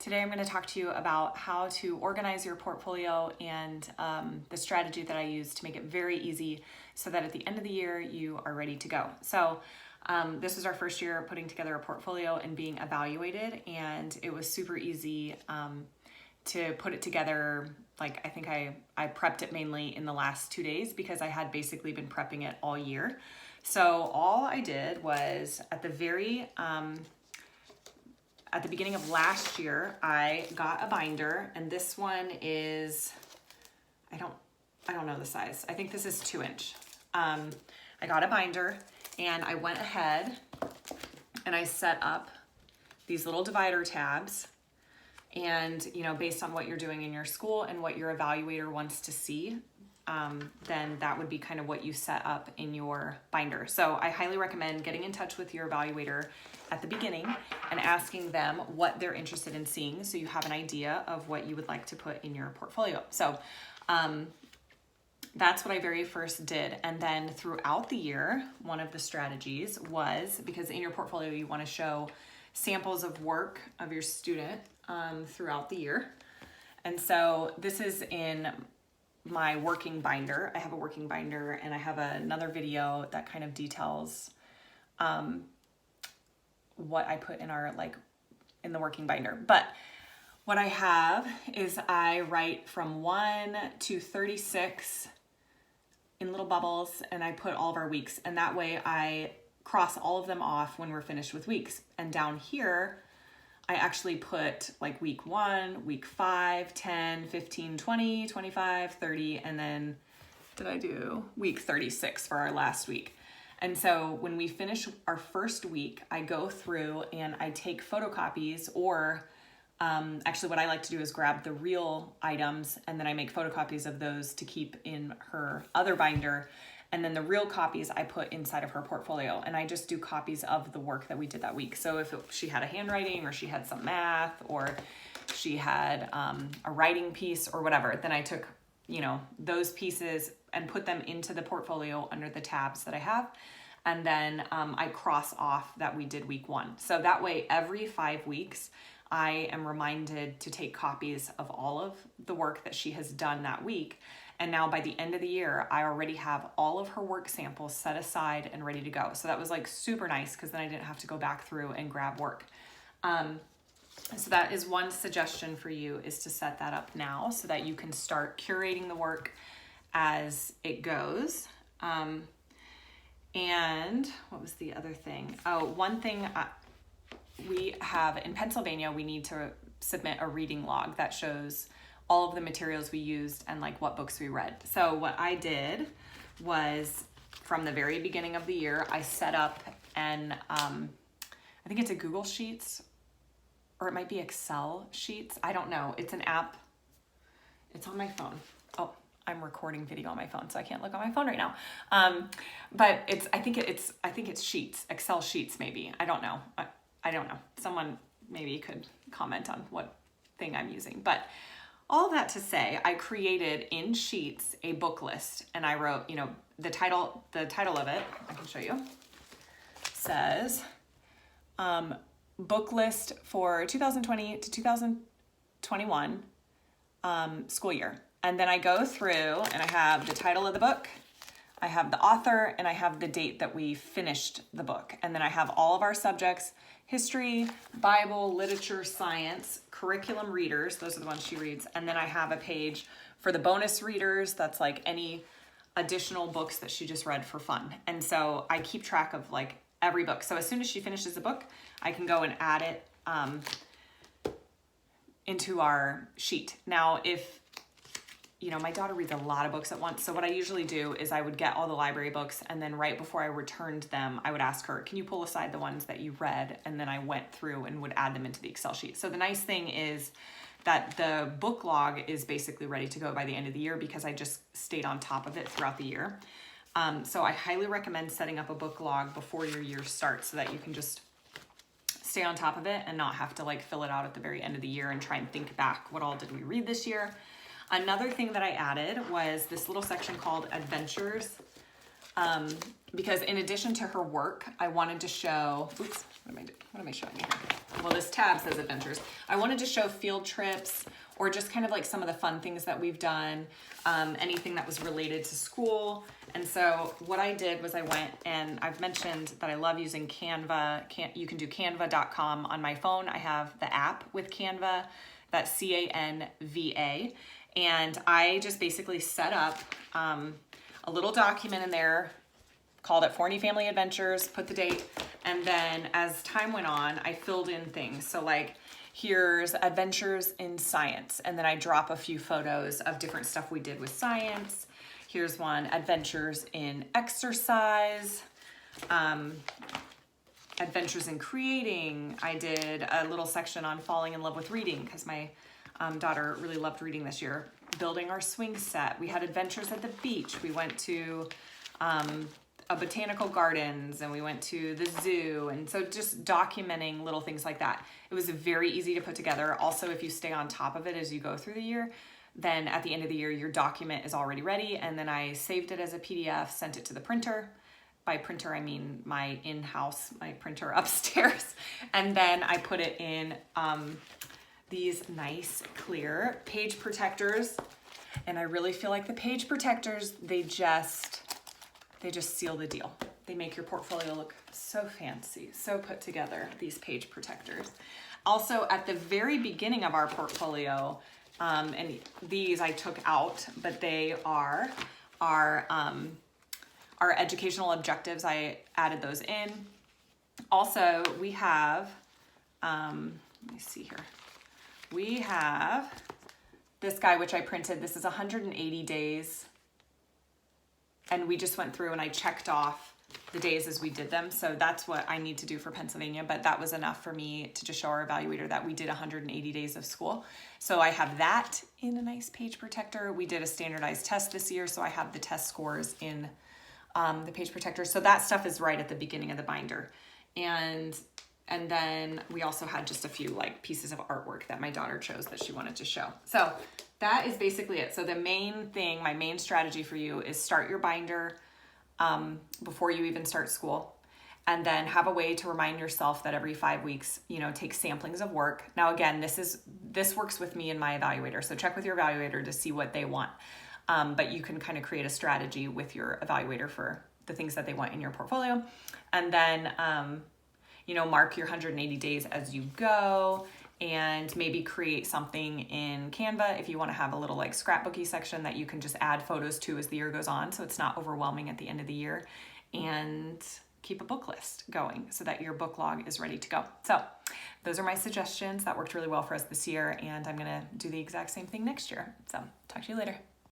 Today I'm going to talk to you about how to organize your portfolio and the strategy that I use to make it very easy so that at the end of the year you are ready to go. So this is our first year putting together a portfolio and being evaluated, and it was super easy to put it together. Like I think I prepped it mainly in the last 2 days because I had basically been prepping it all year. So all I did was at the beginning of last year, I got a binder, and this one is, I don't know the size. I think this is 2-inch. I got a binder and I went ahead and I set up these little divider tabs, and based on what you're doing in your school and what your evaluator wants to see, then that would be kind of what you set up in your binder. So I highly recommend getting in touch with your evaluator at the beginning and asking them what they're interested in seeing so you have an idea of what you would like to put in your portfolio. So that's what I very first did. And then throughout the year, one of the strategies was, because in your portfolio you want to show samples of work of your student throughout the year. And so this is in my working binder. I have a working binder, and I have another video that kind of details what I put in in the working binder. But what I have is I write from 1 to 36 in little bubbles, and I put all of our weeks, and that way I cross all of them off when we're finished with weeks. And down here I actually put like week 1, week 5, 10, 15, 20, 25, 30, and then did I do week 36 for our last week. And so when we finish our first week, I go through and I take photocopies, or actually what I like to do is grab the real items and then I make photocopies of those to keep in her other binder. And then the real copies I put inside of her portfolio, and I just do copies of the work that we did that week. So if she had a handwriting, or she had some math, or she had a writing piece or whatever, then I took those pieces and put them into the portfolio under the tabs that I have. And then I cross off that we did week 1. So that way every 5 weeks, I am reminded to take copies of all of the work that she has done that week. And now by the end of the year, I already have all of her work samples set aside and ready to go. So that was like super nice, because then I didn't have to go back through and grab work. So that is one suggestion for you, is to set that up now so that you can start curating the work as it goes. And what was the other thing? Oh, one thing we have in Pennsylvania, we need to submit a reading log that shows all of the materials we used and like what books we read. So what I did was, from the very beginning of the year, I set up I think it's a Google Sheets, or it might be Excel Sheets. I don't know. It's an app. It's on my phone. Oh, I'm recording video on my phone, so I can't look on my phone right now. But I think it's Sheets, Excel Sheets maybe. I don't know. I don't know. Someone maybe could comment on what thing I'm using. But all that to say, I created in Sheets a book list, and I wrote, the title of it, I can show you, says book list for 2020 to 2021 school year. And then I go through and I have the title of the book, I have the author, and I have the date that we finished the book. And then I have all of our subjects: history, Bible, literature, science, curriculum readers. Those are the ones she reads. And then I have a page for the bonus readers. That's like any additional books that she just read for fun. And so I keep track of like every book. So as soon as she finishes a book, I can go and add it into our sheet. Now, if my daughter reads a lot of books at once. So what I usually do is I would get all the library books, and then right before I returned them, I would ask her, can you pull aside the ones that you read? And then I went through and would add them into the Excel sheet. So the nice thing is that the book log is basically ready to go by the end of the year, because I just stayed on top of it throughout the year. So I highly recommend setting up a book log before your year starts, so that you can just stay on top of it and not have to like fill it out at the very end of the year and try and think back, what all did we read this year? Another thing that I added was this little section called Adventures because in addition to her work, I wanted to show, oops, what am I showing you here? Well, this tab says adventures. I wanted to show field trips or just kind of like some of the fun things that we've done, anything that was related to school. And so what I did was I went, and I've mentioned that I love using Canva. You can do canva.com on my phone. I have the app with Canva, that's Canva. And I just basically set up a little document in there, called it Forney Family Adventures, put the date, and then as time went on, I filled in things. So like, here's Adventures in Science, and then I drop a few photos of different stuff we did with science. Here's one, Adventures in Exercise, Adventures in Creating. I did a little section on falling in love with reading because my daughter really loved reading this year. Building our swing set. We had adventures at the beach. We went to a botanical gardens, and we went to the zoo. And so just documenting little things like that. It was very easy to put together. Also, if you stay on top of it as you go through the year, then at the end of the year, your document is already ready. And then I saved it as a PDF, sent it to the printer. By printer, I mean my in-house, my printer upstairs. And then I put it in these nice clear page protectors. And I really feel like the page protectors, they just seal the deal. They make your portfolio look so fancy, so put together, these page protectors. Also, at the very beginning of our portfolio, and these I took out, but they are our educational objectives. I added those in. Also, we have, let me see here. We have this guy, which I printed. This is 180 days. And we just went through and I checked off the days as we did them. So that's what I need to do for Pennsylvania. But that was enough for me to just show our evaluator that we did 180 days of school. So I have that in a nice page protector. We did a standardized test this year, so I have the test scores in the page protector. So that stuff is right at the beginning of the binder. And then we also had just a few like pieces of artwork that my daughter chose that she wanted to show. So that is basically it. So the main thing, my main strategy for you is start your binder before you even start school. And then have a way to remind yourself that every 5 weeks, take samplings of work. Now, again, this works with me and my evaluator. So check with your evaluator to see what they want. But you can kind of create a strategy with your evaluator for the things that they want in your portfolio. And then, mark your 180 days as you go, and maybe create something in Canva if you want to have a little like scrapbooky section that you can just add photos to as the year goes on, so it's not overwhelming at the end of the year. And keep a book list going so that your book log is ready to go. So those are my suggestions. That worked really well for us this year, and I'm going to do the exact same thing next year. So talk to you later.